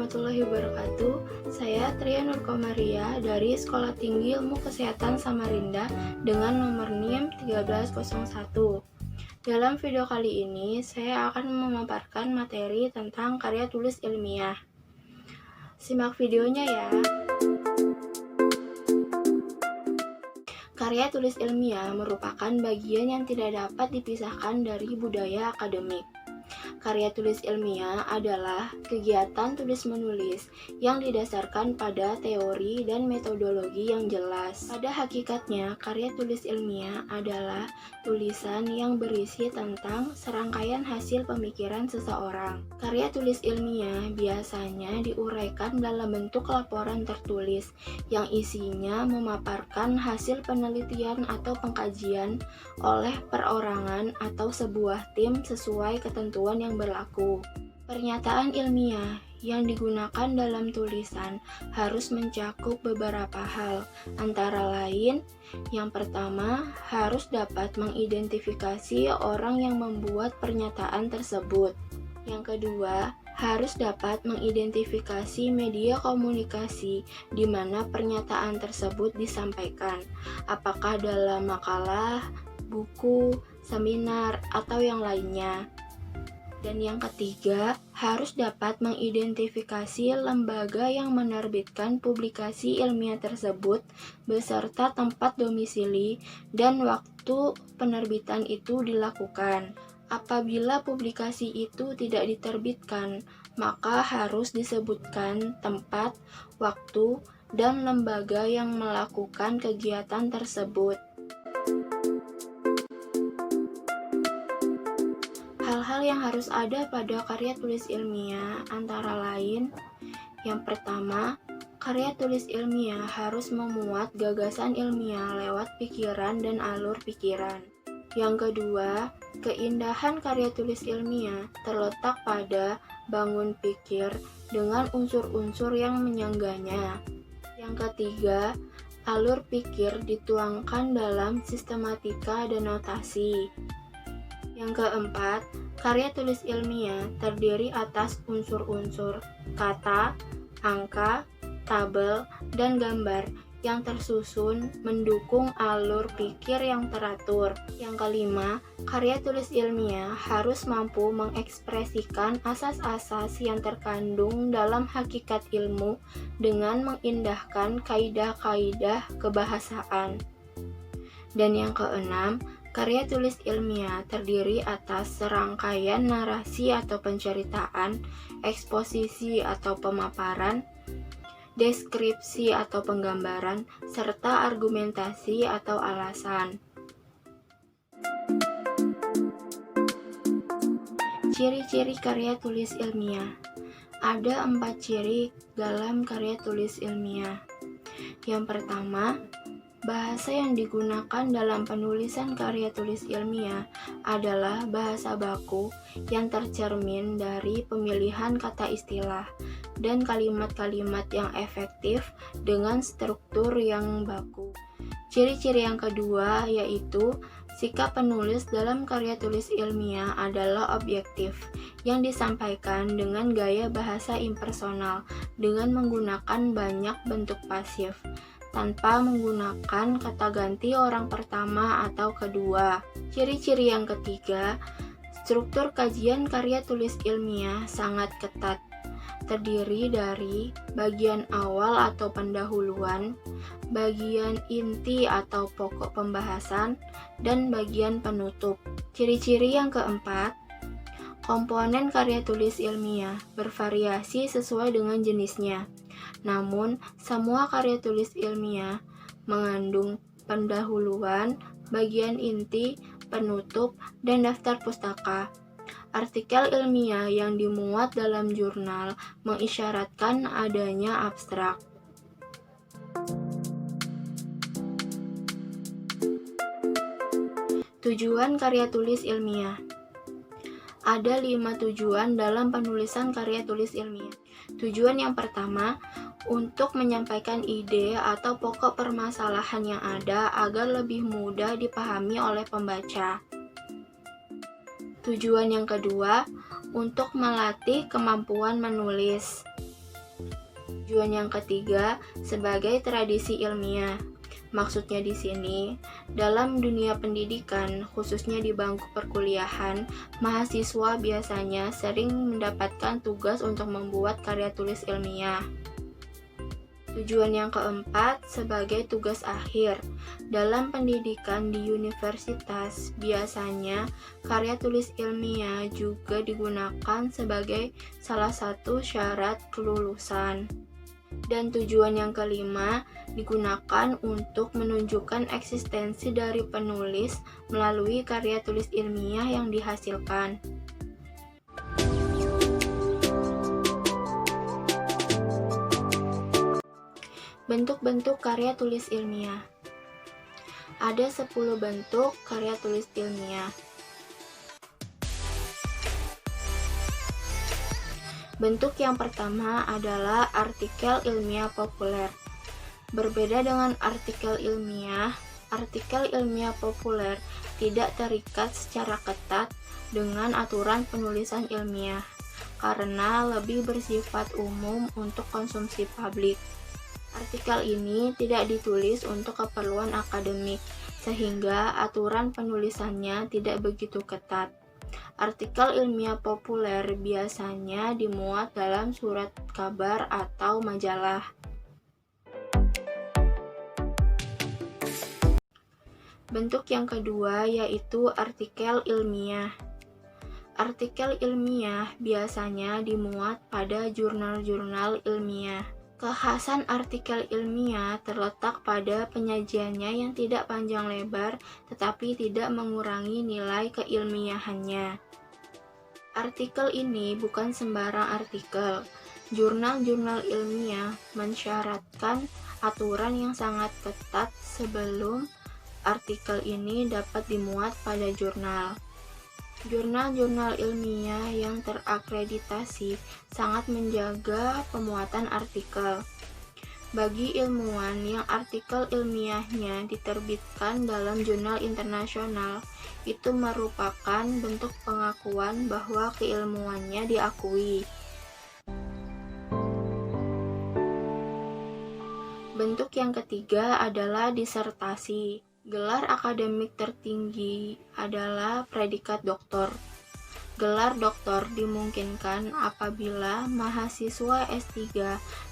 warahmatullahi wabarakatuh. Saya Tria Nurkomaria dari Sekolah Tinggi Ilmu Kesehatan Samarinda dengan nomor NIM 1301. Dalam video kali ini, saya akan memaparkan materi tentang karya tulis ilmiah. Simak videonya ya. Karya tulis ilmiah merupakan bagian yang tidak dapat dipisahkan dari budaya akademik. Karya tulis ilmiah adalah kegiatan tulis-menulis yang didasarkan pada teori dan metodologi yang jelas. Pada hakikatnya, karya tulis ilmiah adalah tulisan yang berisi tentang serangkaian hasil pemikiran seseorang. Karya tulis ilmiah biasanya diuraikan dalam bentuk laporan tertulis yang isinya memaparkan hasil penelitian atau pengkajian oleh perorangan atau sebuah tim sesuai ketentuan yang berlaku. Pernyataan ilmiah yang digunakan dalam tulisan harus mencakup beberapa hal, antara lain, yang pertama, harus dapat mengidentifikasi orang yang membuat pernyataan tersebut. Yang kedua, harus dapat mengidentifikasi media komunikasi di mana pernyataan tersebut disampaikan, apakah dalam makalah, buku, seminar, atau yang lainnya. Dan yang ketiga, harus dapat mengidentifikasi lembaga yang menerbitkan publikasi ilmiah tersebut beserta tempat domisili dan waktu penerbitan itu dilakukan. Apabila publikasi itu tidak diterbitkan, maka harus disebutkan tempat, waktu, dan lembaga yang melakukan kegiatan tersebut. Hal-hal yang harus ada pada karya tulis ilmiah antara lain, yang pertama, karya tulis ilmiah harus memuat gagasan ilmiah lewat pikiran dan alur pikiran. Yang kedua, keindahan karya tulis ilmiah terletak pada bangun pikir dengan unsur-unsur yang menyangganya. Yang ketiga, alur pikir dituangkan dalam sistematika dan notasi. Yang keempat, karya tulis ilmiah terdiri atas unsur-unsur kata, angka, tabel, dan gambar yang tersusun mendukung alur pikir yang teratur. Yang kelima, karya tulis ilmiah harus mampu mengekspresikan asas-asas yang terkandung dalam hakikat ilmu dengan mengindahkan kaidah-kaidah kebahasaan. Dan yang keenam, karya tulis ilmiah terdiri atas serangkaian narasi atau penceritaan, eksposisi atau pemaparan, deskripsi atau penggambaran, serta argumentasi atau alasan. Ciri-ciri karya tulis ilmiah. Ada 4 ciri dalam karya tulis ilmiah. Yang pertama, bahasa yang digunakan dalam penulisan karya tulis ilmiah adalah bahasa baku yang tercermin dari pemilihan kata istilah dan kalimat-kalimat yang efektif dengan struktur yang baku. Ciri-ciri yang kedua yaitu sikap penulis dalam karya tulis ilmiah adalah objektif yang disampaikan dengan gaya bahasa impersonal dengan menggunakan banyak bentuk pasif tanpa menggunakan kata ganti orang pertama atau kedua. Ciri-ciri yang ketiga, struktur kajian karya tulis ilmiah sangat ketat, terdiri dari bagian awal atau pendahuluan, bagian inti atau pokok pembahasan, dan bagian penutup. Ciri-ciri yang keempat, komponen karya tulis ilmiah bervariasi sesuai dengan jenisnya. Namun, semua karya tulis ilmiah mengandung pendahuluan, bagian inti, penutup, dan daftar pustaka. Artikel ilmiah yang dimuat dalam jurnal mengisyaratkan adanya abstrak. Tujuan karya tulis ilmiah. Ada 5 tujuan dalam penulisan karya tulis ilmiah. Tujuan yang pertama, untuk menyampaikan ide atau pokok permasalahan yang ada agar lebih mudah dipahami oleh pembaca. Tujuan yang kedua, untuk melatih kemampuan menulis. Tujuan yang ketiga, sebagai tradisi ilmiah. Maksudnya di sini, dalam dunia pendidikan, khususnya di bangku perkuliahan, mahasiswa biasanya sering mendapatkan tugas untuk membuat karya tulis ilmiah. Tujuan yang keempat, sebagai tugas akhir. Dalam pendidikan di universitas, biasanya karya tulis ilmiah juga digunakan sebagai salah satu syarat kelulusan. Dan tujuan yang kelima, digunakan untuk menunjukkan eksistensi dari penulis melalui karya tulis ilmiah yang dihasilkan. Bentuk-bentuk karya tulis ilmiah. Ada 10 bentuk karya tulis ilmiah. Bentuk yang pertama adalah artikel ilmiah populer. Berbeda dengan artikel ilmiah populer tidak terikat secara ketat dengan aturan penulisan ilmiah, karena lebih bersifat umum untuk konsumsi publik. Artikel ini tidak ditulis untuk keperluan akademik, sehingga aturan penulisannya tidak begitu ketat. Artikel ilmiah populer biasanya dimuat dalam surat kabar atau majalah. Bentuk yang kedua yaitu artikel ilmiah. Artikel ilmiah biasanya dimuat pada jurnal-jurnal ilmiah. Kekhasan artikel ilmiah terletak pada penyajiannya yang tidak panjang lebar tetapi tidak mengurangi nilai keilmiahannya. Artikel ini bukan sembarang artikel. Jurnal-jurnal ilmiah mensyaratkan aturan yang sangat ketat sebelum artikel ini dapat dimuat pada jurnal. Jurnal-jurnal ilmiah yang terakreditasi sangat menjaga pemuatan artikel. Bagi ilmuwan yang artikel ilmiahnya diterbitkan dalam jurnal internasional, itu merupakan bentuk pengakuan bahwa keilmuannya diakui. Bentuk yang ketiga adalah disertasi. Gelar akademik tertinggi adalah predikat doktor. Gelar doktor dimungkinkan apabila mahasiswa S3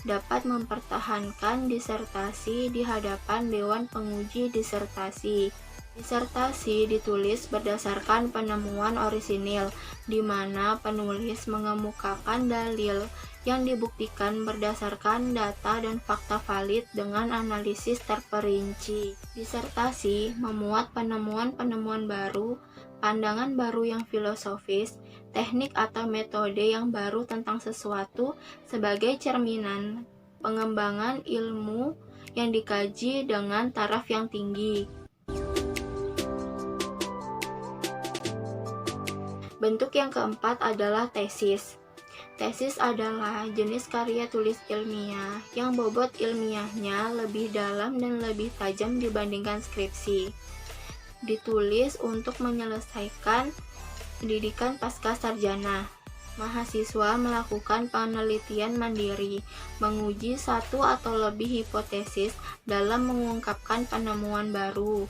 dapat mempertahankan disertasi di hadapan Dewan Penguji Disertasi. Disertasi ditulis berdasarkan penemuan orisinil, di mana penulis mengemukakan dalil yang dibuktikan berdasarkan data dan fakta valid dengan analisis terperinci. Disertasi memuat penemuan-penemuan baru, pandangan baru yang filosofis, teknik atau metode yang baru tentang sesuatu sebagai cerminan pengembangan ilmu yang dikaji dengan taraf yang tinggi. Bentuk yang keempat adalah tesis. Tesis adalah jenis karya tulis ilmiah yang bobot ilmiahnya lebih dalam dan lebih tajam dibandingkan skripsi. Ditulis untuk menyelesaikan pendidikan pasca sarjana. Mahasiswa melakukan penelitian mandiri, menguji satu atau lebih hipotesis dalam mengungkapkan penemuan baru.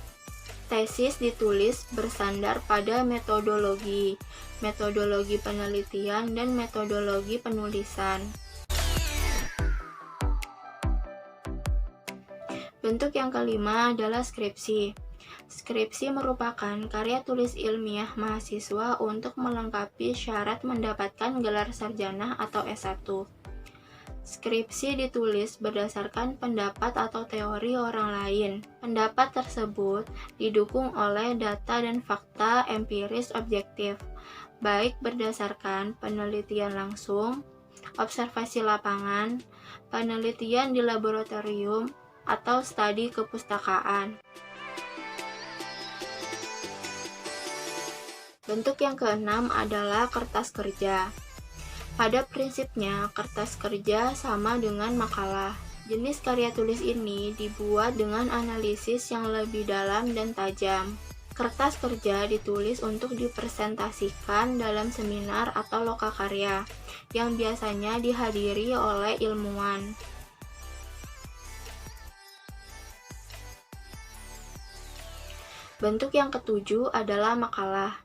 Tesis ditulis bersandar pada metodologi penelitian dan metodologi penulisan. Bentuk yang kelima adalah skripsi. Skripsi merupakan karya tulis ilmiah mahasiswa untuk melengkapi syarat mendapatkan gelar sarjana atau S1. Skripsi ditulis berdasarkan pendapat atau teori orang lain. Pendapat tersebut didukung oleh data dan fakta empiris objektif, baik berdasarkan penelitian langsung, observasi lapangan, penelitian di laboratorium, atau studi kepustakaan. Bentuk yang keenam adalah kertas kerja. Pada prinsipnya, kertas kerja sama dengan makalah. Jenis karya tulis ini dibuat dengan analisis yang lebih dalam dan tajam. Kertas kerja ditulis untuk dipresentasikan dalam seminar atau lokakarya, yang biasanya dihadiri oleh ilmuwan. Bentuk yang ketujuh adalah makalah.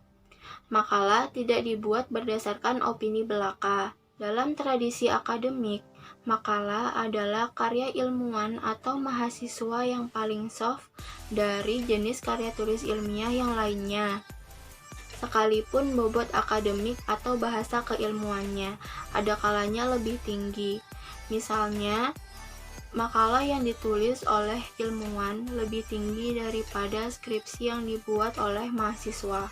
Makalah tidak dibuat berdasarkan opini belaka. Dalam tradisi akademik, makalah adalah karya ilmuwan atau mahasiswa yang paling soft dari jenis karya tulis ilmiah yang lainnya. Sekalipun bobot akademik atau bahasa keilmuannya ada kalanya lebih tinggi. Misalnya, makalah yang ditulis oleh ilmuwan lebih tinggi daripada skripsi yang dibuat oleh mahasiswa.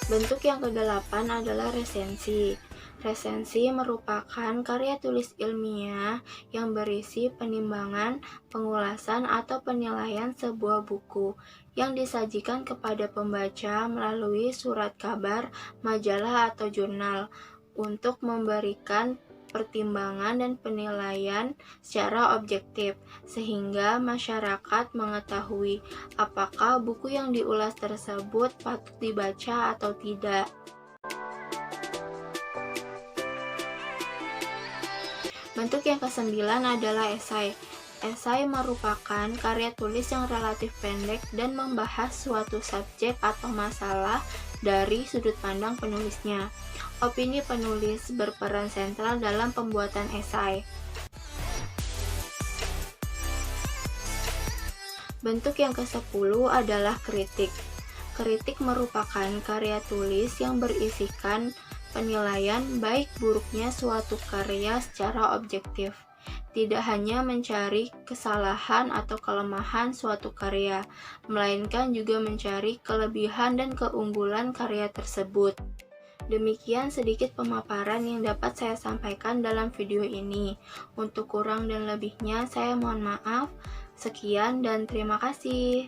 Bentuk yang kedelapan adalah resensi. Resensi merupakan karya tulis ilmiah yang berisi penimbangan, pengulasan, atau penilaian sebuah buku yang disajikan kepada pembaca melalui surat kabar, majalah, atau jurnal untuk memberikan pertimbangan dan penilaian secara objektif, sehingga masyarakat mengetahui apakah buku yang diulas tersebut patut dibaca atau tidak. Bentuk yang kesembilan adalah esai. Esai merupakan karya tulis yang relatif pendek dan membahas suatu subjek atau masalah dari sudut pandang penulisnya. Opini penulis berperan sentral dalam pembuatan esai. Bentuk yang ke-10 adalah kritik. Kritik merupakan karya tulis yang berisikan penilaian baik buruknya suatu karya secara objektif. Tidak hanya mencari kesalahan atau kelemahan suatu karya, melainkan juga mencari kelebihan dan keunggulan karya tersebut. Demikian sedikit pemaparan yang dapat saya sampaikan dalam video ini. Untuk kurang dan lebihnya saya mohon maaf. Sekian dan terima kasih.